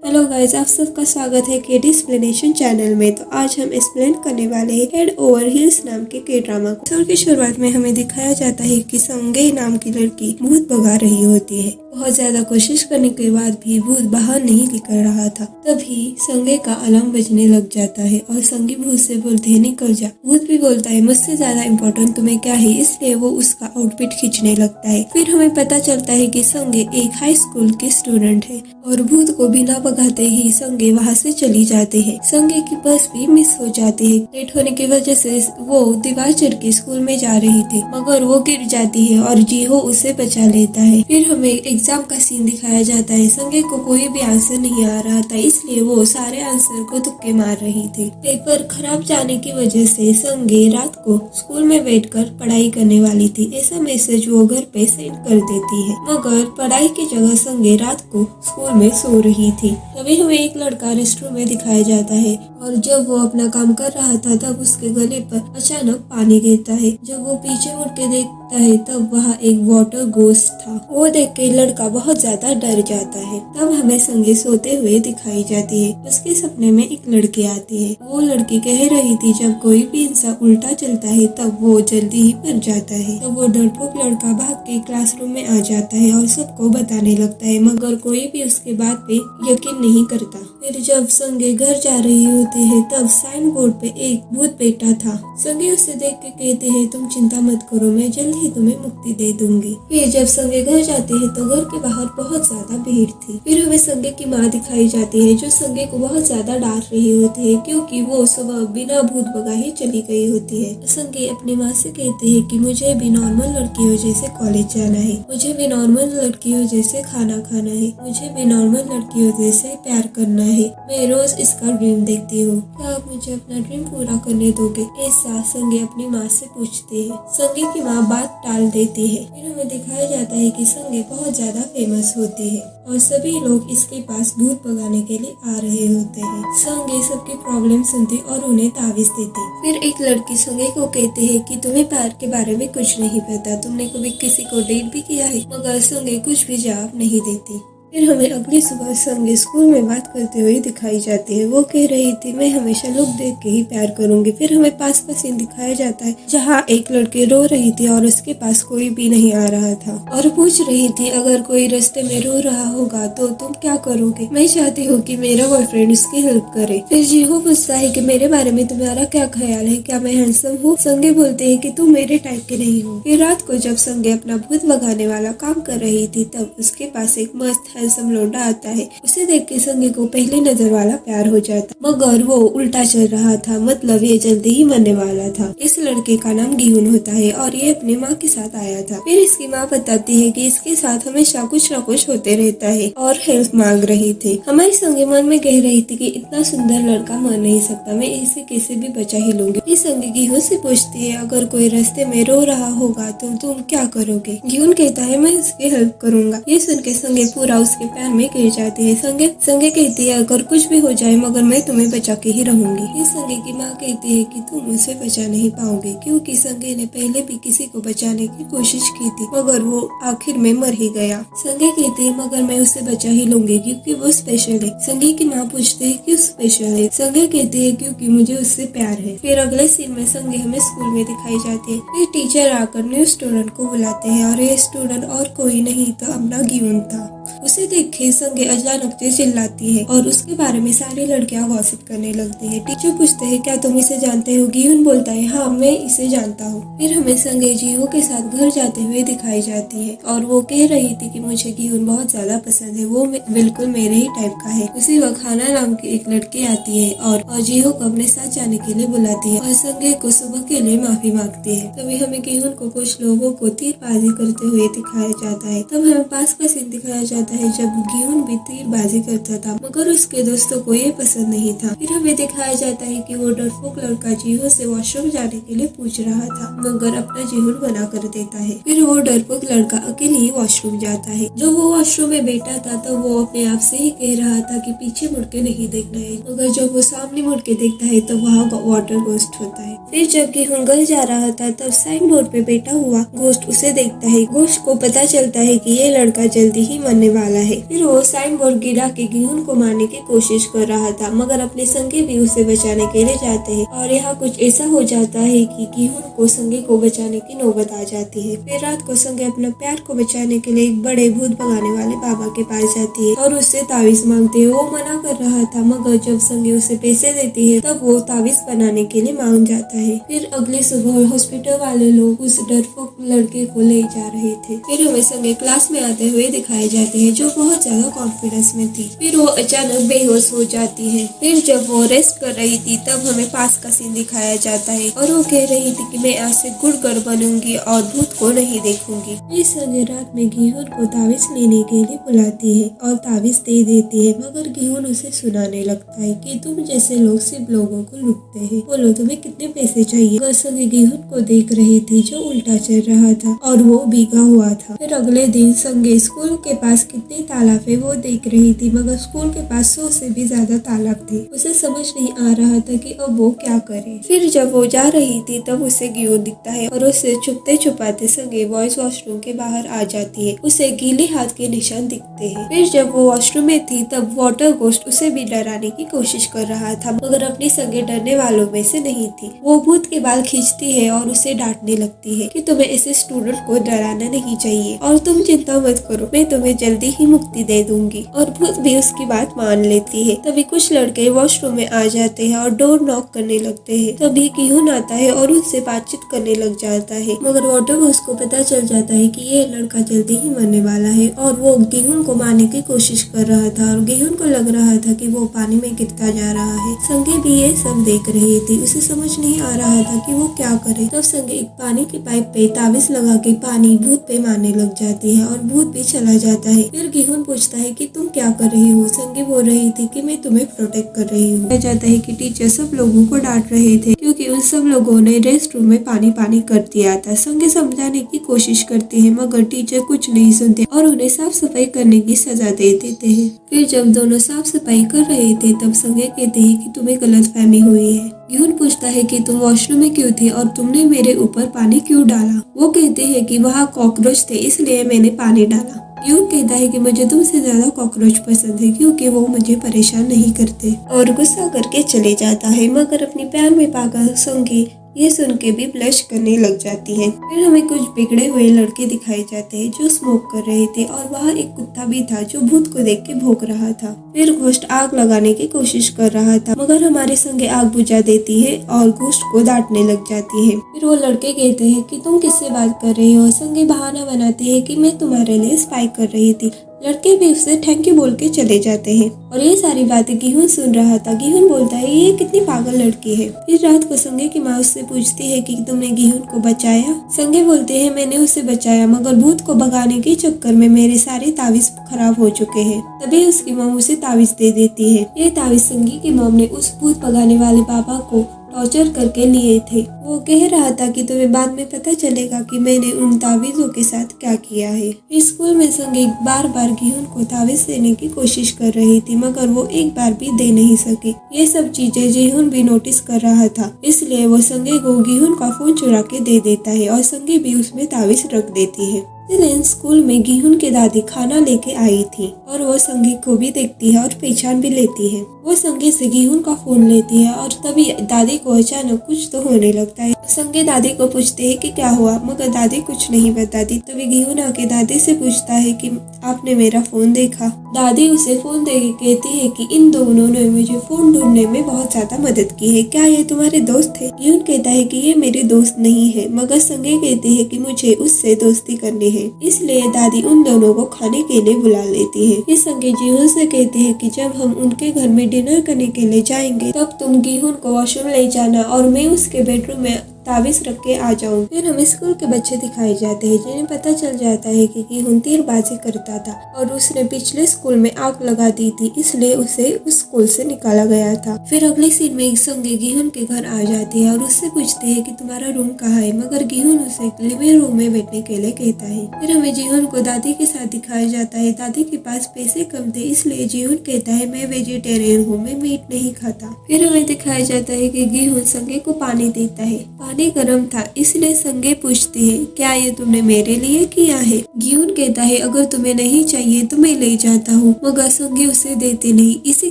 Hello guys, आप सबका स्वागत है केडी एक्सप्लेनेशन चैनल में। तो आज हम एक्सप्लेन करने वाले हैं हेड ओवर हील्स नाम के के ड्रामा को। एपिसोड की शुरुआत में हमें दिखाया जाता है कि संगे नाम की लड़की भूत भगा रही होती है। बहुत ज्यादा कोशिश करने के बाद भी भूत बाहर नहीं निकल रहा था। तभी संगे का अलार्म बजने लग जाता है और संगी भूत से बोलते हैं निकल जा। भूत भी बोलता है मुझसे ज्यादा इम्पोर्टेंट तुम्हें क्या है, इसलिए वो उसका आउटफिट खींचने लगता है। फिर हमें पता चलता है कि संगे एक हाई स्कूल की स्टूडेंट है और भूत को बिना भगाते ही संगे वहाँ से चली जाते हैं। संगे की बस भी मिस हो जाती है। लेट होने की वजह से वो दीवार चढ़ के स्कूल में जा रही थी, मगर वो गिर जाती है और जीहो उसे बचा लेता है। फिर हमें एग्जाम का सीन दिखाया जाता है। संगे को कोई भी आंसर नहीं आ रहा था, इसलिए वो सारे आंसर को तुक्के मार रही थी। पेपर खराब जाने की वजह से संगे रात को स्कूल में बैठकर पढ़ाई करने वाली थी। ऐसा मैसेज वो घर पे सेंड कर देती है, मगर पढ़ाई की जगह संगे रात को स्कूल में सो रही थी। तभी हमें एक लड़का रेस्टरूम में दिखाया जाता है और जब वो अपना काम कर रहा था तब उसके गले पर अचानक पानी गिरता है। जब वो पीछे मुड़ के देखता है तब वहाँ एक वाटर घोस्ट था। वो देख के लड़का बहुत ज्यादा डर जाता है। तब हमें संगे सोते हुए दिखाई जाती है। उसके सपने में एक लड़की आती है। वो लड़की कह रही थी जब कोई भी इंसान उल्टा चलता है तब वो जल्दी ही मर जाता है। तब वो डरपोक लड़का भाग के क्लासरूम में आ जाता है और सबको बताने लगता है, मगर कोई भी उसके बात पे यकीन नहीं करता। फिर जब संगे घर जा रही होती है तब साइन बोर्ड पे एक भूत बैठा था। संगे उसे देख के कहते हैं तुम चिंता मत करो, मैं जल्द ही तुम्हें मुक्ति दे दूंगी। फिर जब संगे घर जाते हैं तो घर के बाहर बहुत ज्यादा भीड़ थी। फिर हमें संगे की माँ दिखाई जाती है जो संगे को बहुत ज्यादा डांट रही होती है क्योंकि वो सुबह बिना भूत भगाए चली गई होती है। संगे अपनी माँ से कहते हैं कि मुझे भी नॉर्मल लड़कियों जैसे कॉलेज जाना है, मुझे भी नॉर्मल लड़कियों जैसे खाना खाना है, मुझे भी नॉर्मल लड़कियों जैसे प्यार करना है। मैं रोज इसका ड्रीम देखती हूँ, क्या आप मुझे अपना ड्रीम पूरा करने दोगे? ऐसा संगे अपनी माँ से पूछती है। संगे की माँ बात टाल देती है। फिर हमें दिखाया जाता है कि संगे बहुत ज्यादा फेमस होती है और सभी लोग इसके पास भूत भगाने के लिए आ रहे होते हैं। संगे सबकी प्रॉब्लम सुनती और उन्हें तावीज देती। फिर एक लड़की संगे को कहती है कि तुम्हें प्यार के बारे में कुछ नहीं पता, तुमने कभी किसी को डेट भी किया है? मगर संगे कुछ भी जवाब नहीं देती। फिर हमें अगली सुबह संगे स्कूल में बात करते हुए दिखाई जाती है। वो कह रही थी मैं हमेशा लुक देख के ही प्यार करूंगी। फिर हमें पास का सीन दिखाया जाता है जहाँ एक लड़की रो रही थी और उसके पास कोई भी नहीं आ रहा था और पूछ रही थी अगर कोई रास्ते में रो रहा होगा तो तुम क्या करोगे? मैं चाहती हूँ कि मेरा बॉयफ्रेंड उसकी हेल्प करे। फिर जीहो पूछता है कि मेरे बारे में तुम्हारा क्या ख्याल है, क्या मैं हैंडसम हूँ? संगे बोलते है कि तुम मेरे टाइप के नहीं हो। फिर रात को जब संगे अपना भूत भगाने वाला काम कर रही थी तब उसके पास एक मस्त हैंडसम लौंडा आता है। उसे देख के संगे को पहली नजर वाला प्यार हो जाता, मगर वो उल्टा चल रहा था, मतलब ये जल्दी ही मरने वाला था। इस लड़के का नाम गिहुन होता है और ये अपनी माँ के साथ आया था। फिर इसकी माँ बताती है कि इसके साथ हमेशा कुछ न कुछ होते रहता है और हेल्प मांग रही थी। हमारी संगे मन में कह रही थी कि इतना सुंदर लड़का मर नहीं सकता, मैं इसे कैसे भी बचा ही लूंगी। इस संगे गिहुन से पूछती है अगर कोई रास्ते में रो रहा होगा तो तुम क्या करोगे? गिहुन कहता है मैं उसकी हेल्प करूंगा। ये सुन के संगे पूरा उसके प्यार में गिर जाती है। संगे कहती है अगर कुछ भी हो जाए मगर मैं तुम्हें बचा के ही रहूंगी। इस संगे की माँ कहती है कि तुम मुझे बचा नहीं पाओगे क्योंकि संगे ने पहले भी किसी को बचाने की कोशिश की थी मगर वो आखिर में मर ही गया। संगे कहती है मगर मैं उसे बचा ही लूंगी क्योंकि वो स्पेशल है। संगे की माँ पूछती है क्यों स्पेशल है? संगे कहती है क्योंकि मुझे उससे प्यार है। फिर अगले सीन में संगे हमें स्कूल में दिखाई जाती है। फिर टीचर आकर न्यू स्टूडेंट को बुलाते हैं और ये स्टूडेंट और कोई नहीं तो अपना गिहुन था। उसे देख के संगे अचानक से चिल्लाती है और उसके बारे में सारी लड़कियां गॉसिप करने लगती है। टीचर पूछते हैं क्या तुम इसे जानते हो? गिहुन बोलता है हाँ मैं इसे जानता हूँ। फिर हमें संगे जीहो के साथ घर जाते हुए दिखाई जाती है और वो कह रही थी कि मुझे गिहुन बहुत ज्यादा पसंद है, वो बिल्कुल मेरे ही टाइप का है। उसी वक्त खाना नाम की एक लड़की आती है और जीहो को अपने साथ जाने के लिए बुलाती है और संगे को सुबह के लिए माफी मांगती है। तभी हमें गिहुन को कुछ लोगों को तीरबाजी करते हुए दिखाया जाता है। तब हमें पास का सीन दिखाया जाता है जब गिहुन भी तीरबाजी करता था मगर उसके दोस्तों को ये पसंद नहीं था। फिर हमें दिखाया जाता है कि वो डरपोक लड़का जीहो से वॉशरूम जाने के लिए पूछ रहा था मगर अपना जीहुन मना कर देता है। फिर वो डरपोक लड़का अकेले ही वॉशरूम जाता है। जब वो वॉशरूम में बैठा था तो वो अपने आप से ही कह रहा था कि पीछे मुड़ के नहीं देखना है, मगर जब वो सामने मुड़ के देखता है तो वहाँ वाटर घोस्ट होता है। फिर जब गिहुन घर जा रहा था तब साइन बोर्ड पे बैठा हुआ घोस्ट उसे देखता है। घोस्ट को पता चलता है कि ये लड़का जल्दी ही मरने आने वाला है। फिर वो साइन बोर्ड गिरा के गेहूं को मारने की कोशिश कर रहा था, मगर अपने संगे भी उसे बचाने के लिए जाते हैं और यहाँ कुछ ऐसा हो जाता है कि गेहूं को संगे को बचाने की नौबत आ जाती है। फिर रात को संगे अपना प्यार को बचाने के लिए एक बड़े भूत भगाने वाले बाबा के पास जाती है और उससे तावीज मांगती है। वो मना कर रहा था, मगर जब संगे उसे पैसे देती है तब वो तावीज बनाने के लिए मान जाता है। फिर अगली सुबह हॉस्पिटल वाले लोग उस डरपोक लड़के को ले जा रहे थे। फिर हमें संगे क्लास में आते हुए दिखाए जाते हैं, जो बहुत ज्यादा कॉन्फिडेंस में थी। फिर वो अचानक बेहोश हो जाती है। फिर जब वो रेस्ट कर रही थी तब हमें पास का सीन दिखाया जाता है और वो कह रही थी कि मैं आज से गुड़गड़ बनूंगी और भूत को नहीं देखूंगी। इस संगे रात में गेहूं को तावीज लेने के लिए बुलाती है और तावीज दे देती है, मगर गेहूं उसे सुनाने लगता है कि तुम जैसे लोग सिर्फ लोगों को लुटते हैं, बोलो तुम्हें कितने पैसे चाहिए। मगर संगे गेहूं को देख रही थी जो उल्टा चल रहा था और वो भीगा हुआ था। फिर अगले दिन संगे स्कूल के पास कितने तालाब है वो देख रही थी, मगर स्कूल के पास 100 से भी ज्यादा तालाब थे। उसे समझ नहीं आ रहा था कि अब वो क्या करे। फिर जब वो जा रही थी तब उसे गेहूं दिखता है और उसे छुपते छुपाते संगे बॉयज वॉशरूम के बाहर आ जाती है। उसे गीले हाथ के निशान दिखते हैं। फिर जब वो वॉशरूम में थी तब वाटर घोस्ट उसे भी डराने की कोशिश कर रहा था, मगर अपनी संगे डरने वालों में से नहीं थी। वो भूत के बाल खींचती है और उसे डांटने लगती है कि तुम्हें ऐसे स्टूडेंट को डराना नहीं चाहिए और तुम चिंता मत करो, मैं तुम्हें जल्दी ही मुक्ति दे दूंगी। और भूत भी उसकी बात मान लेती है। तभी कुछ लड़के वॉशरूम में आ जाते हैं और डोर नॉक करने लगते हैं। तभी गेहूं आता है और उससे बातचीत करने लग जाता है, मगर वाटर घोस्ट को पता चल जाता है कि ये लड़का जल्दी ही मरने वाला है और वो गेहूं को मारने की कोशिश कर रहा था और गेहूं को लग रहा था कि वो पानी में गिरता जा रहा है। संगे भी ये सब देख रही थी। उसे समझ नहीं आ रहा था कि वो क्या करे। तब संगे एक पानी की पाइप पे तावीज लगा के पानी भूत पे मारने लग जाती है और भूत भी चला जाता है। फिर गेहूं पूछता है कि तुम क्या कर रही हो। संगे बोल रही थी कि मैं तुम्हें प्रोटेक्ट कर रही हूँ। कहा जाता है कि टीचर सब लोगों को डांट रहे थे क्योंकि उन सब लोगों ने रेस्ट रूम में पानी पानी कर दिया था। संगे समझाने की कोशिश करती है, मगर टीचर कुछ नहीं सुनते और उन्हें साफ सफाई करने की सजा दे देते हैं। फिर जब दोनों साफ सफाई कर रहे थे तब संगे कहते हैं कि तुम्हें गलतफहमी हुई है। गेहूं पूछता है कि तुम वॉशरूम में क्यों थी और तुमने मेरे ऊपर पानी क्यों डाला। वो कहते हैं कि वहाँ कॉकरोच थे इसलिए मैंने पानी डाला। गेहूं कहता है कि मुझे तुमसे ज्यादा कॉकरोच पसंद है क्योंकि वो मुझे परेशान नहीं करते और गुस्सा करके चले जाता है, मगर अपनी प्यार में पागल संगे ये सुन के भी ब्लश करने लग जाती है। फिर हमें कुछ बिगड़े हुए लड़के दिखाए जाते हैं जो स्मोक कर रहे थे और वहाँ एक कुत्ता भी था जो भूत को देख के भौंक रहा था। फिर घोस्ट आग लगाने की कोशिश कर रहा था, मगर हमारे संगे आग बुझा देती है और घोस्ट को डांटने लग जाती है। फिर वो लड़के कहते हैं कि तुम किससे बात कर रही हो। संगे बहाना बनाती है कि मैं तुम्हारे लिए स्पाई कर रही थी। लड़के भी उससे थैंक यू बोल के चले जाते हैं और ये सारी बातें गेहूं सुन रहा था। गेहूं बोलता है ये कितनी पागल लड़की है। फिर रात को संगे की माँ उससे पूछती है कि तुमने गेहूं को बचाया। संगे बोलते हैं मैंने उसे बचाया, मगर भूत को भगाने के चक्कर में मेरे सारे तावीज खराब हो चुके हैं। तभी उसकी मॉम उसे तावीज दे देती है। ये तावीज संगे की मॉम ने उस भूत भगाने वाले बाबा को टॉर्चर करके लिए थे। वो कह रहा था कि तुम्हें बाद में पता चलेगा कि मैंने उन तावीजों के साथ क्या किया है। स्कूल में संगे बार बार गेहूं को तावीज देने की कोशिश कर रही थी, मगर वो एक बार भी दे नहीं सकी। ये सब चीजें गेहूं भी नोटिस कर रहा था, इसलिए वो संगे को गेहूं का फोन चुरा के दे देता है और संगे भी उसमें तावीज रख देती है। दिन स्कूल में गेहूं की दादी खाना लेके आई थी और वो संगे को भी देखती है और पहचान भी लेती है। वो संगे से गेहूं का फोन लेती है और तभी दादी को अचानक कुछ तो होने लगता है। संगे दादी को पूछते है कि क्या हुआ, मगर दादी कुछ नहीं बताती। तभी गेहूं आके दादी से पूछता है कि आपने मेरा फोन देखा। दादी उसे फोन देके कहती है कि इन दोनों ने मुझे फोन ढूंढने में बहुत ज्यादा मदद की है, क्या ये तुम्हारे दोस्त है। गेहूं कहता है कि ये मेरे दोस्त नहीं है, मगर संगे कहती है कि मुझे उससे दोस्ती करनी है, इसलिए दादी उन दोनों को खाने के लिए बुला लेती है। ये संगे गेहूं से कहते हैं कि जब हम उनके घर में डिनर करने के लिए जाएंगे तब तुम गेहूं को वॉशरूम ले जाना और मैं उसके बेडरूम में तावीज रख के आ जाऊं। फिर हम स्कूल के बच्चे दिखाए जाते हैं जिन्हें पता चल जाता है कि गेहूं तीरबाजी करता था और उसने पिछले स्कूल में आग लगा दी थी, इसलिए उसे उस स्कूल से निकाला गया था। फिर अगले सीन में एक संगे गेहूं के घर आ जाती है और उससे पूछते हैं कि तुम्हारा रूम कहाँ है, मगर गेहूं उसे लिविंग रूम में बैठने के लिए कहता है। फिर हमें गेहूं को दादी के साथ दिखाया जाता है। दादी के पास पैसे कम थे, इसलिए गेहूं कहता है मैं वेजिटेरियन हूँ, मैं मीट नहीं खाता। फिर हमें दिखाया जाता है कि गेहूं संगे को पानी देता है। पानी गर्म था इसलिए संगे पूछती है क्या ये तुमने मेरे लिए किया है। गिहुन कहता है अगर तुम्हें नहीं चाहिए तो मैं ले जाता हूँ, मगर संगे उसे देते नहीं। इसी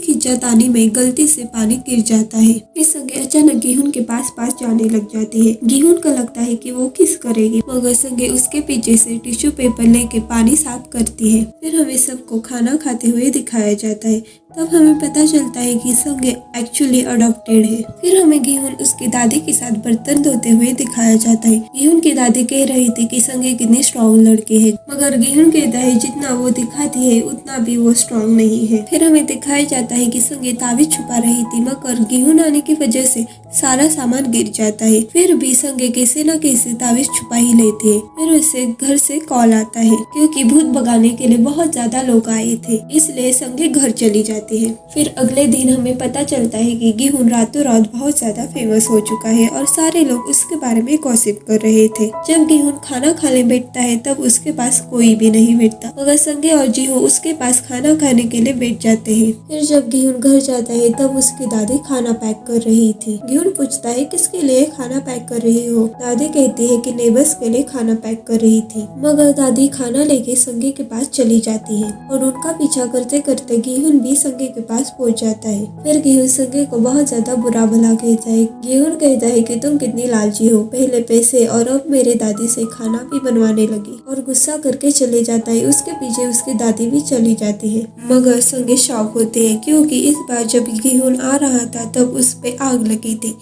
खिंचातानी में गलती से पानी गिर जाता है। फिर संगे अचानक गिहुन के पास जाने लग जाती है। गिहुन को लगता है कि वो किस करेगी, मगर संगे उसके पीछे से टिश्यू पेपर लेके पानी साफ करती है। फिर हमें सबको खाना खाते हुए दिखाया जाता है। तब हमें पता चलता है कि संगे एक्चुअली अडॉप्टेड है। फिर हमें गिहुन उसकी दादी के साथ बर्तन धोते हुए दिखाया जाता है। गिहुन की दादी कह रही थी कि संगे कितनी स्ट्रॉन्ग लड़की है, मगर गिहुन कहता है जितना वो दिखाती है उतना भी वो स्ट्रॉन्ग नहीं है। फिर हमें दिखाया जाता है कि संगे ताबीज छुपा रही थी, मगर गिहुन आने की वजह से सारा सामान गिर जाता है। फिर भी संगे कैसे न कैसे ताबीज छुपा ही लेती है। फिर उसे घर से कॉल आता है क्योंकि भूत भगाने के लिए बहुत ज्यादा लोग आए थे, इसलिए संगे घर चली जाती है। फिर अगले दिन हमें पता चलता है कि गिहुन रातों रात बहुत ज्यादा फेमस हो चुका है और सारे लोग उसके बारे में गॉसिप कर रहे थे। जब गिहुन खाना खाने बैठता है तब उसके पास कोई भी नहीं बैठता, मगर संगे और जीहू उसके पास खाना खाने के लिए बैठ जाते हैं। फिर जब गिहुन घर जाता है तब उसकी दादी खाना पैक कर रही थी। गिहुन पूछता है किसके लिए खाना पैक कर रही हो। दादी कहती है कि नेबर्स के लिए खाना पैक कर रही थी, मगर दादी खाना लेके संगे के पास चली जाती है और उनका पीछा करते करते गिहुन भी संगे के पास पहुंच जाता है। फिर गिहुन संगे को बहुत ज्यादा बुरा भला कहता है। गिहुन कहता है कि तुम कितनी लालची हो, पहले पैसे और अब मेरे दादी से खाना भी बनवाने लगी, और गुस्सा करके चले जाता है। उसके पीछे उसकी दादी भी चली जाती है, मगर संगे शॉक होते हैं क्योंकि इस बार जब गिहुन आ रहा था तब उस पे आग लगी थी।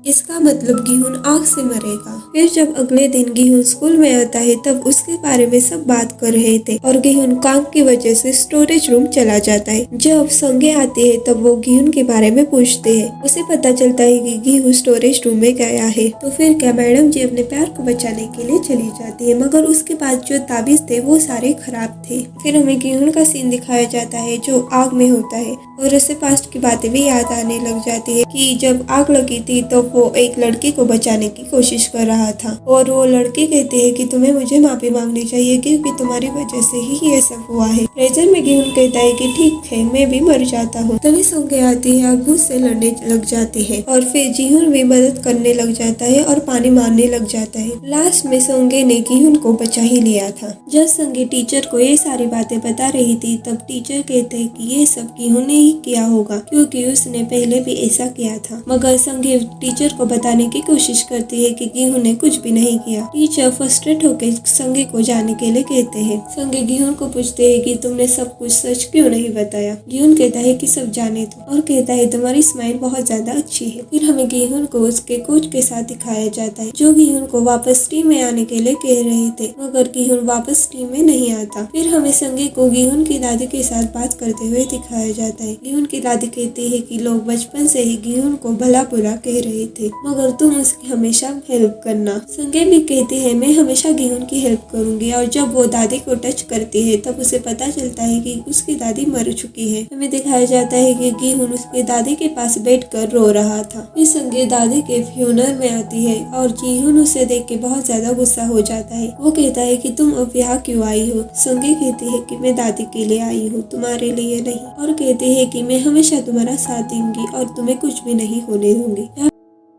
इसका मतलब गिहुन आग से मरेगा। फिर जब अगले दिन गिहुन स्कूल में आता है तब उसके बारे में सब बात कर रहे थे और गिहुन काम की वजह से स्टोरेज रूम चला जाता है। जब संगे आती है तब वो गिहुन के बारे में पूछते हैं। उसे पता चलता है कि गिहुन स्टोरेज रूम में गया है। तो फिर क्या मैडम जी अपने प्यार को बचाने के लिए चली जाती है, मगर उसके पास जो ताबीज थे वो सारे खराब थे। फिर हमें गिहुन का सीन दिखाया जाता है जो आग में होता है और उसे पास्ट की बातें भी याद आने लग जाती है कि जब आग लगी थी तो वो एक लड़की को बचाने की कोशिश कर रहा था और वो लड़की कहती है कि तुम्हें मुझे माफी मांगनी चाहिए क्योंकि तुम्हारी वजह से ही ये सब हुआ है। प्रेजेंट में गिहुन कहता है कि ठीक है मैं भी मर जाता हूँ। तभी संगे आती है और भूत से लड़ने लग जाती है और फिर गिहुन भी मदद करने लग जाता है और पानी मारने लग जाता है। लास्ट में संगे ने गिहुन को बचा ही लिया था। जब संगे टीचर को ये सारी बातें बता रही थी तब टीचर कहते हैं कि ये सब गिहुन ने ही किया होगा क्योंकि उसने पहले भी ऐसा किया था, मगर संगे टीचर को बताने की कोशिश करती है कि गिहुन ने कुछ भी नहीं किया। टीचर फ्रस्ट्रेट होकर संगे को जाने के लिए कहते हैं। संगे गिहुन को पूछते हैं कि तुमने सब कुछ सच क्यों नहीं बताया। गिहुन कहता है कि सब जाने दो और कहता है तुम्हारी स्माइल बहुत ज्यादा अच्छी है। फिर हमें गिहुन को उसके कोच के साथ दिखाया जाता है जो गिहुन को वापस टीम में आने के लिए कह रहे थे, मगर गिहुन वापस टीम में नहीं आता। फिर हमें संगे को गिहुन की दादी के साथ बात करते हुए दिखाया जाता है। गिहुन की दादी कहती है कि लोग बचपन से ही गिहुन को भला बुरा कह रहे थे, मगर तुम उसकी हमेशा हेल्प करना। संगे भी कहती है मैं हमेशा गिहुन की हेल्प करूंगी, और जब वो दादी को टच करती है तब उसे पता चलता है कि उसकी दादी मर चुकी है। हमें दिखाया जाता है कि गिहुन उसके दादी के पास बैठकर रो रहा था। फिर संगे दादी के फ्यूनर में आती है और गिहुन उसे देख के बहुत ज्यादा गुस्सा हो जाता है। वो कहता है कि तुम अब यहाँ क्यों आई हो। संगे कहती है कि मैं दादी के लिए आई हूँ, तुम्हारे लिए नहीं, और कहती है कि मैं हमेशा तुम्हारा साथ दूंगी और तुम्हें कुछ भी नहीं होने दूंगी।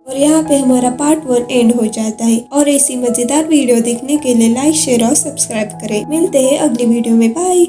और यहाँ पे हमारा पार्ट 1 एंड हो जाता है। और ऐसी मजेदार वीडियो देखने के लिए लाइक शेयर और सब्सक्राइब करें। मिलते हैं अगली वीडियो में, बाय।